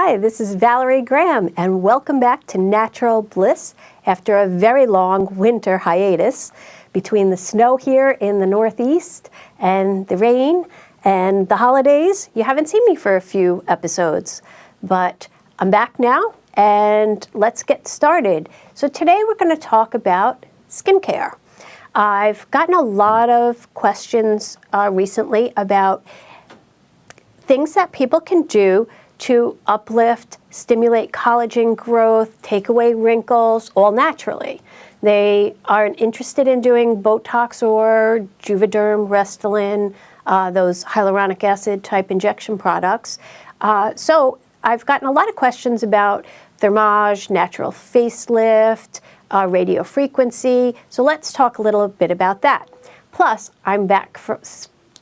Hi, this is Valerie Graham, and welcome back to Natural Bliss after a very long winter hiatus between the snow here in the Northeast and the rain and the holidays. You haven't seen me for a few episodes, but I'm back now, and let's get started. So today we're going to talk about skincare. I've gotten a lot of questions recently about things that people can do to uplift, stimulate collagen growth, take away wrinkles, all naturally. They aren't interested in doing Botox or Juvederm, Restylane, those hyaluronic acid type injection products. So I've gotten a lot of questions about thermage, natural facelift, radio frequency. So let's talk a little bit about that. Plus, I'm back for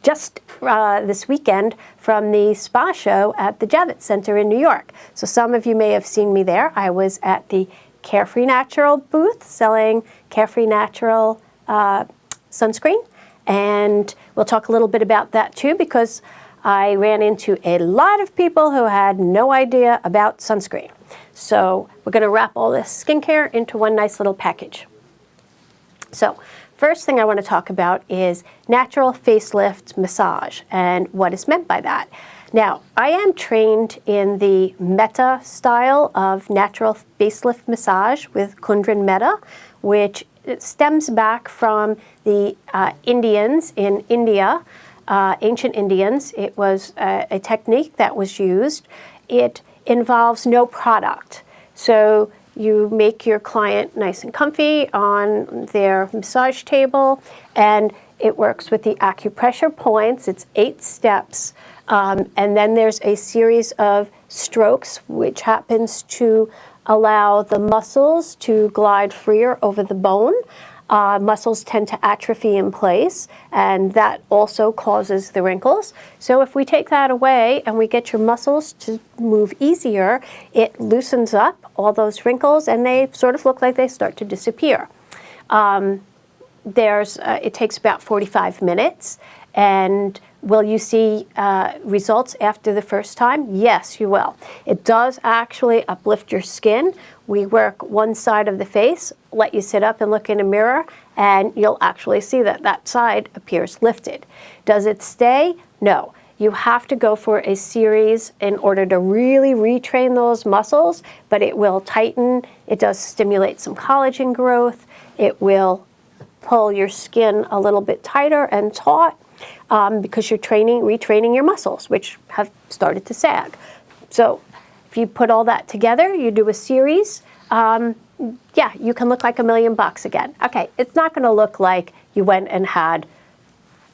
just this weekend from the spa show at the Rejuvenate Center in New York. So some of you may have seen me there. I was at the Carefree Natural booth selling Carefree Natural sunscreen. And we'll talk a little bit about that too, because I ran into a lot of people who had no idea about sunscreen. So we're going to wrap all this skincare into one nice little package. So first thing I want to talk about is natural facelift massage and what is meant by that. Now, I am trained in the Metta style of natural facelift massage with Kundran Metta, which stems back from the Indians in India, ancient Indians. It was a technique that was used. It involves no product. So you make your client nice and comfy on their massage table, and it works with the acupressure points. It's 8 steps, and then there's a series of strokes, which happens to allow the muscles to glide freer over the bone. Muscles tend to atrophy in place, and that also causes the wrinkles. So if we take that away and we get your muscles to move easier, it loosens up all those wrinkles, and they sort of look like they start to disappear. It takes about 45 minutes, and will you see results after the first time? Yes, you will. It does actually uplift your skin. We work one side of the face, let you sit up and look in a mirror, and you'll actually see that that side appears lifted. Does it stay? No. You have to go for a series in order to really retrain those muscles, but it will tighten. It does stimulate some collagen growth. It will pull your skin a little bit tighter and taut because you're retraining your muscles, which have started to sag. So if you put all that together, you do a series, yeah, you can look like $1 million again. Okay, it's not going to look like you went and had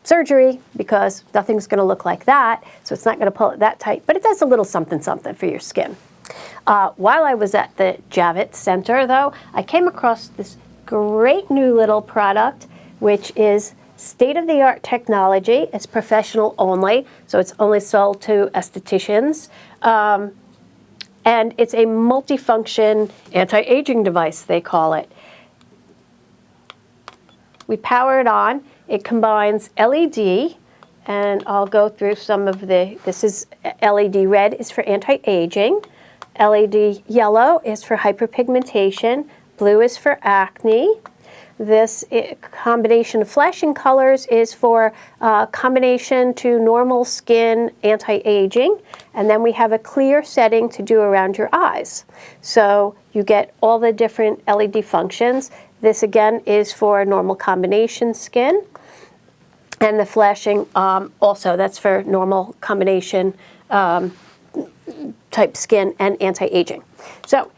surgery, because nothing's going to look like that, so it's not going to pull it that tight, but it does a little something for your skin. While I was at the Rejuvenate Center, though, I came across this great new little product, which is state-of-the-art technology. It's professional only, so it's only sold to estheticians. And it's a multifunction anti-aging device, they call it. We power it on. It combines LED, and I'll go through some of this is LED red is for anti-aging. LED yellow is for hyperpigmentation. Blue is for acne. This combination of flashing colors is for combination to normal skin anti-aging. And then we have a clear setting to do around your eyes. So you get all the different LED functions. This again is for normal combination skin. And the flashing also, that's for normal combination type skin and anti-aging. So,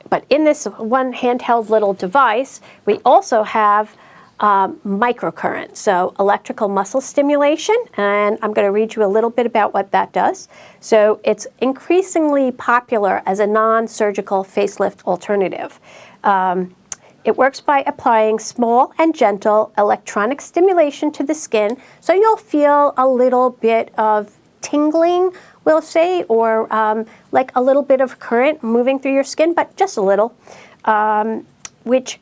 but in this one handheld little device, we also have microcurrent, so electrical muscle stimulation, and I'm going to read you a little bit about what that does. So it's increasingly popular as a non-surgical facelift alternative. It works by applying small and gentle electronic stimulation to the skin, so you'll feel a little bit of tingling, we'll say, or like a little bit of current moving through your skin, but just a little, which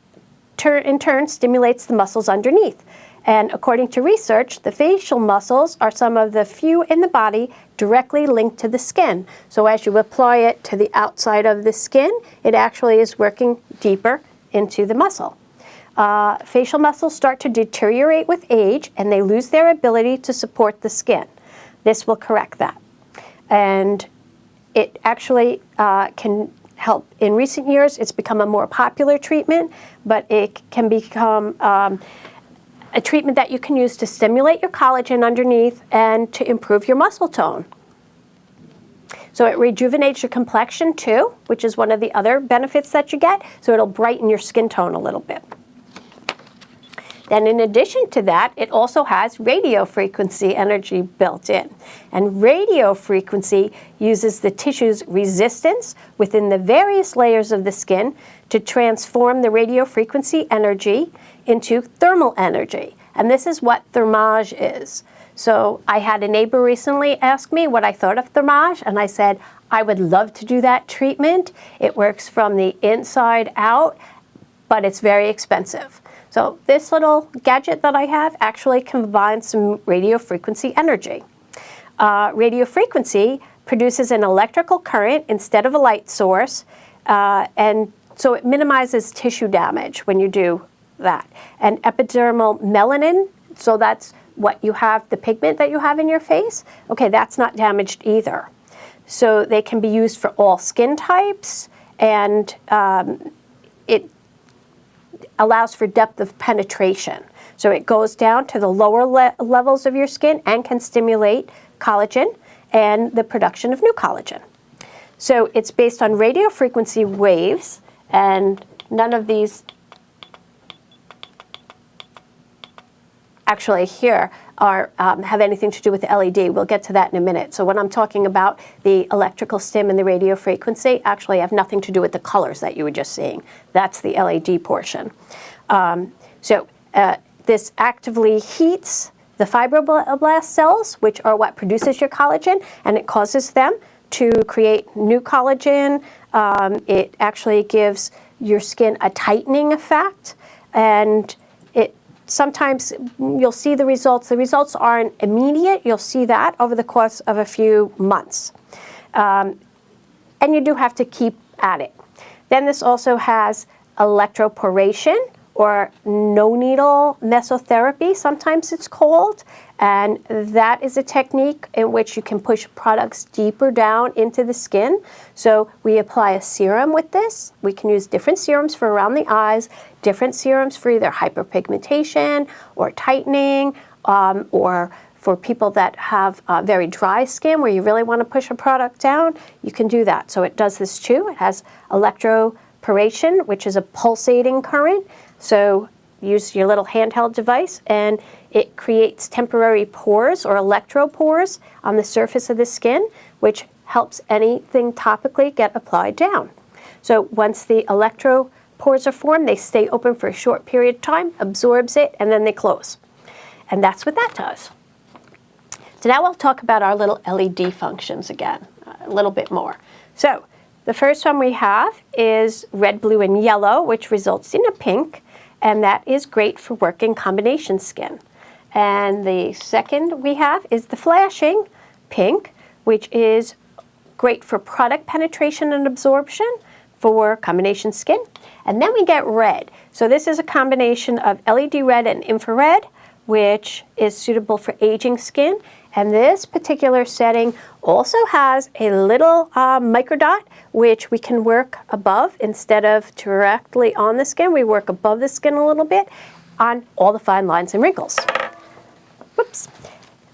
in turn stimulates the muscles underneath. And according to research, the facial muscles are some of the few in the body directly linked to the skin. So as you apply it to the outside of the skin, it actually is working deeper into the muscle. Facial muscles start to deteriorate with age, and they lose their ability to support the skin. This will correct that. And it actually can help. In recent years, it's become a more popular treatment, but it can become a treatment that you can use to stimulate your collagen underneath and to improve your muscle tone. So it rejuvenates your complexion too, which is one of the other benefits that you get. So it'll brighten your skin tone a little bit. Then in addition to that, it also has radio frequency energy built in. And radio frequency uses the tissue's resistance within the various layers of the skin to transform the radio frequency energy into thermal energy. And this is what thermage is. So I had a neighbor recently ask me what I thought of thermage, and I said, I would love to do that treatment. It works from the inside out, but it's very expensive. So this little gadget that I have actually combines some radio frequency energy. Radio frequency produces an electrical current instead of a light source, and so it minimizes tissue damage when you do that. And epidermal melanin, so that's what you have, the pigment that you have in your face, okay, that's not damaged either. So they can be used for all skin types, and it allows for depth of penetration. So it goes down to the lower levels of your skin and can stimulate collagen and the production of new collagen. So it's based on radio frequency waves, and none of these actually here are have anything to do with the LED. We'll get to that in a minute. So when I'm talking about the electrical stim and the radio frequency, actually have nothing to do with the colors that you were just seeing. That's the LED portion. This actively heats the fibroblast cells, which are what produces your collagen, and it causes them to create new collagen. It actually gives your skin a tightening effect, and sometimes you'll see the results. The results aren't immediate. You'll see that over the course of a few months. And you do have to keep at it. Then this also has electroporation, or no-needle mesotherapy, sometimes it's called. And that is a technique in which you can push products deeper down into the skin. So we apply a serum with this. We can use different serums for around the eyes, different serums for either hyperpigmentation or tightening, or for people that have very dry skin where you really want to push a product down, you can do that. So it does this too. It has electroporation, which is a pulsating current. So use your little handheld device, and it creates temporary pores or electropores on the surface of the skin, which helps anything topically get applied down. So once the electropores are formed, they stay open for a short period of time, absorbs it, and then they close. And that's what that does. So now I'll talk about our little LED functions again, a little bit more. So the first one we have is red, blue, and yellow, which results in a pink, and that is great for working combination skin. And the second we have is the flashing pink, which is great for product penetration and absorption for combination skin. And then we get red. So this is a combination of LED red and infrared, which is suitable for aging skin. And this particular setting also has a little microdot, which we can work above instead of directly on the skin. We work above the skin a little bit on all the fine lines and wrinkles. Whoops.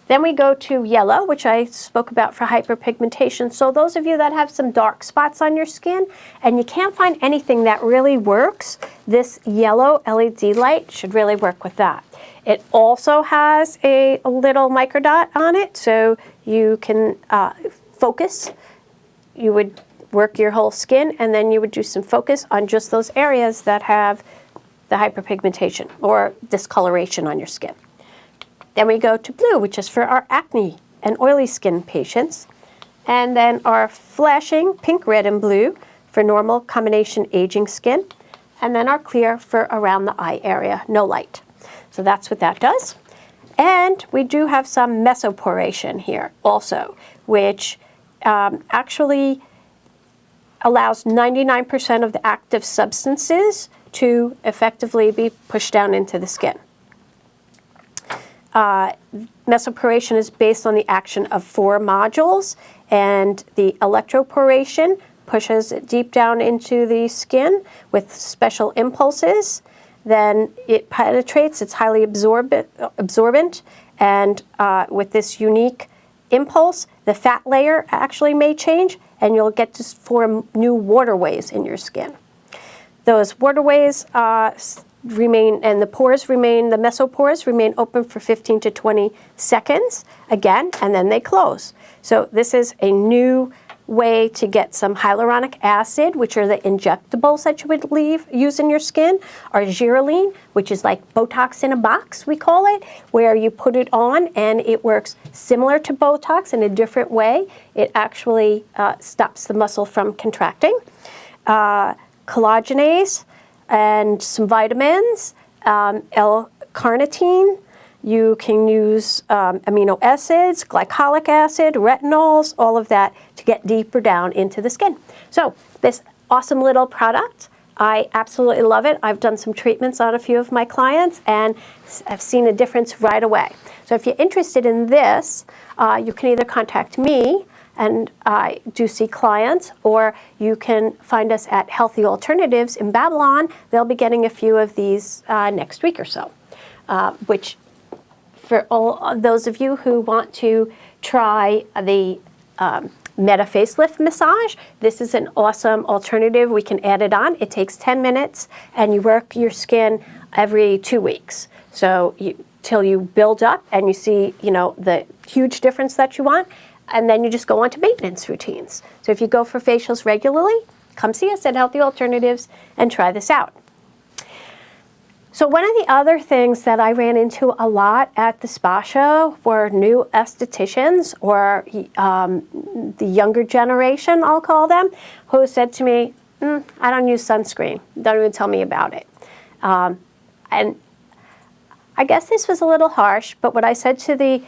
Then we go to yellow, which I spoke about for hyperpigmentation. So those of you that have some dark spots on your skin and you can't find anything that really works, this yellow LED light should really work with that. It also has a little microdot on it, so you can focus. You would work your whole skin, and then you would do some focus on just those areas that have the hyperpigmentation or discoloration on your skin. Then we go to blue, which is for our acne and oily skin patients. And then our flashing pink, red, and blue for normal combination aging skin. And then our clear for around the eye area, no light. So that's what that does. And we do have some mesoporation here also, which actually allows 99% of the active substances to effectively be pushed down into the skin. Mesoporation is based on the action of 4 modules, and the electroporation pushes it deep down into the skin with special impulses. Then it penetrates, it's highly absorbent, and with this unique impulse, the fat layer actually may change, and you'll get to form new waterways in your skin. Those waterways remain, and the pores remain, the mesopores remain open for 15 to 20 seconds again, and then they close. So this is a new way to get some hyaluronic acid, which are the injectables that you would use in your skin, or Gyrolene, which is like Botox in a box, we call it, where you put it on and it works similar to Botox in a different way. It actually stops the muscle from contracting. Collagenase and some vitamins, L-carnitine. You can use amino acids, glycolic acid, retinols, all of that to get deeper down into the skin. So this awesome little product, I absolutely love it. I've done some treatments on a few of my clients, and I've seen a difference right away. So if you're interested in this, you can either contact me, and I do see clients, or you can find us at Healthy Alternatives in Babylon. They'll be getting a few of these next week or so, which for all those of you who want to try the Meta Facelift Massage, this is an awesome alternative. We can add it on. It takes 10 minutes, and you work your skin every 2 weeks. So till you build up and you see, the huge difference that you want, and then you just go on to maintenance routines. So if you go for facials regularly, come see us at Healthy Alternatives and try this out. So one of the other things that I ran into a lot at the spa show were new estheticians, or the younger generation, I'll call them, who said to me, I don't use sunscreen. Don't even tell me about it. And I guess this was a little harsh, but what I said to the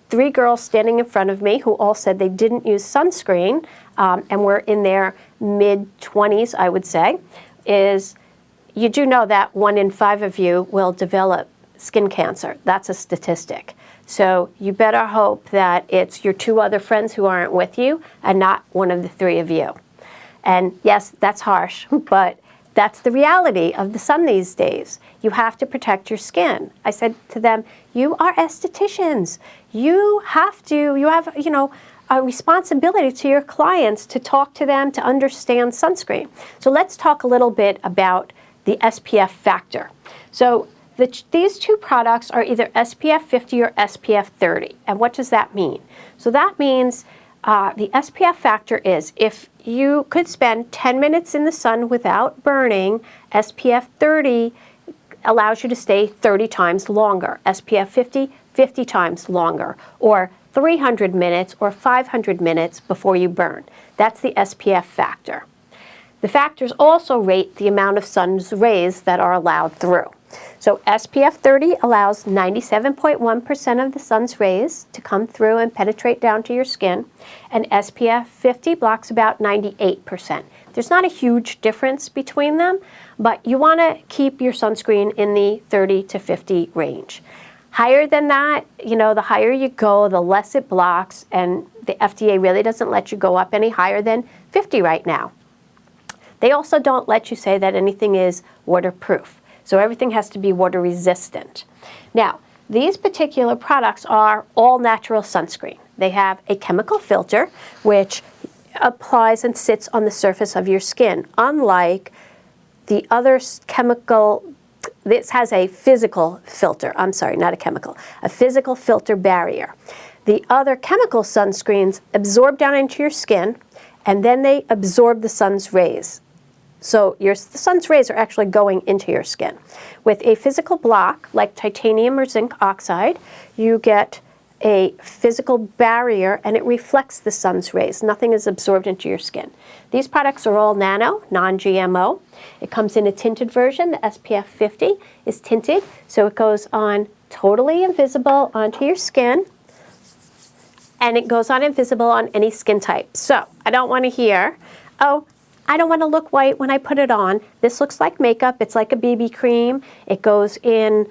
3 girls standing in front of me who all said they didn't use sunscreen and were in their mid-20s, I would say, is you do know that 1 in 5 of you will develop skin cancer. That's a statistic. So you better hope that it's your 2 other friends who aren't with you and not one of the 3 of you. And yes, that's harsh, but that's the reality of the sun these days. You have to protect your skin. I said to them, you are estheticians. You have, a responsibility to your clients to talk to them, to understand sunscreen. So let's talk a little bit about the SPF factor. So these 2 products are either SPF 50 or SPF 30. And what does that mean? So that means the SPF factor is, if you could spend 10 minutes in the sun without burning, SPF 30 allows you to stay 30 times longer. SPF 50, 50 times longer, or 300 minutes or 500 minutes before you burn. That's the SPF factor. The factors also rate the amount of sun's rays that are allowed through. So SPF 30 allows 97.1% of the sun's rays to come through and penetrate down to your skin, and SPF 50 blocks about 98%. There's not a huge difference between them, but you want to keep your sunscreen in the 30 to 50 range. Higher than that, the higher you go, the less it blocks, and the FDA really doesn't let you go up any higher than 50 right now. They also don't let you say that anything is waterproof. So everything has to be water resistant. Now, these particular products are all natural sunscreen. They have a chemical filter which applies and sits on the surface of your skin, unlike the other chemical. This has a physical filter. I'm sorry, not a chemical, a physical filter barrier. The other chemical sunscreens absorb down into your skin, and then they absorb the sun's rays. So the sun's rays are actually going into your skin. With a physical block, like titanium or zinc oxide, you get a physical barrier and it reflects the sun's rays. Nothing is absorbed into your skin. These products are all nano, non-GMO. It comes in a tinted version. The SPF 50 is tinted, so it goes on totally invisible onto your skin, and it goes on invisible on any skin type. So I don't want to hear, oh, I don't want to look white when I put it on. This looks like makeup. It's like a BB cream. It goes in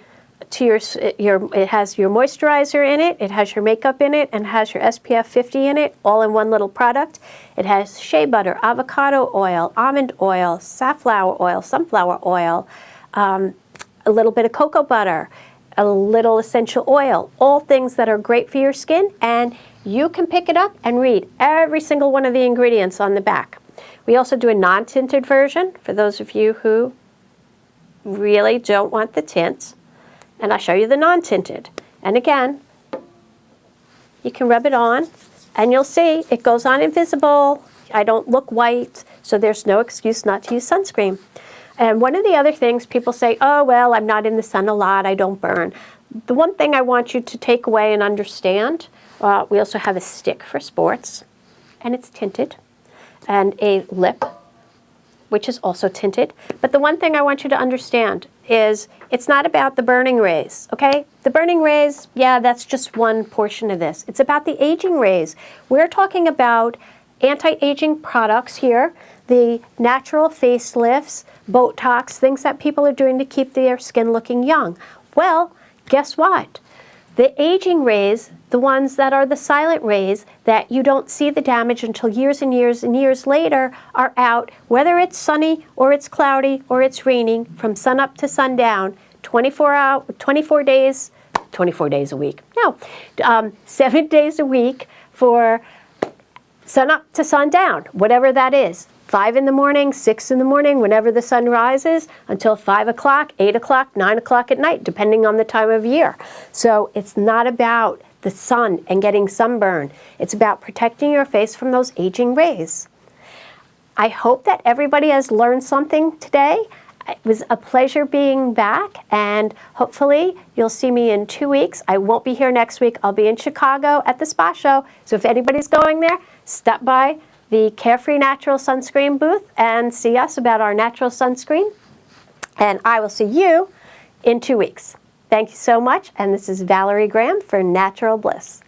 to it has your moisturizer in it, it has your makeup in it, and it has your SPF 50 in it, all in one little product. It has shea butter, avocado oil, almond oil, safflower oil, sunflower oil, a little bit of cocoa butter, a little essential oil, all things that are great for your skin, and you can pick it up and read every single one of the ingredients on the back. We also do a non-tinted version for those of you who really don't want the tint. And I'll show you the non-tinted. And again, you can rub it on and you'll see it goes on invisible. I don't look white, so there's no excuse not to use sunscreen. And one of the other things people say, oh, well, I'm not in the sun a lot, I don't burn. The one thing I want you to take away and understand, we also have a stick for sports, and it's tinted, and a lip, which is also tinted. But the one thing I want you to understand is it's not about the burning rays, okay? The burning rays, yeah, that's just one portion of this. It's about the aging rays. We're talking about anti-aging products here, the natural facelifts, Botox, things that people are doing to keep their skin looking young. Well, guess what? The aging rays, the ones that are the silent rays that you don't see the damage until years and years and years later, are out, whether it's sunny or it's cloudy or it's raining, from sun up to sundown, 24 days a week. No, 7 days a week for sun up to sundown, whatever that is. 5 in the morning, 6 in the morning, whenever the sun rises, until 5 o'clock, 8 o'clock, 9 o'clock at night, depending on the time of year. So it's not about the sun and getting sunburn. It's about protecting your face from those aging rays. I hope that everybody has learned something today. It was a pleasure being back, and hopefully you'll see me in 2 weeks. I won't be here next week. I'll be in Chicago at the Spa Show. So if anybody's going there, stop by the Carefree Natural Sunscreen booth and see us about our natural sunscreen. And I will see you in 2 weeks. Thank you so much. And this is Valerie Graham for Natural Bliss.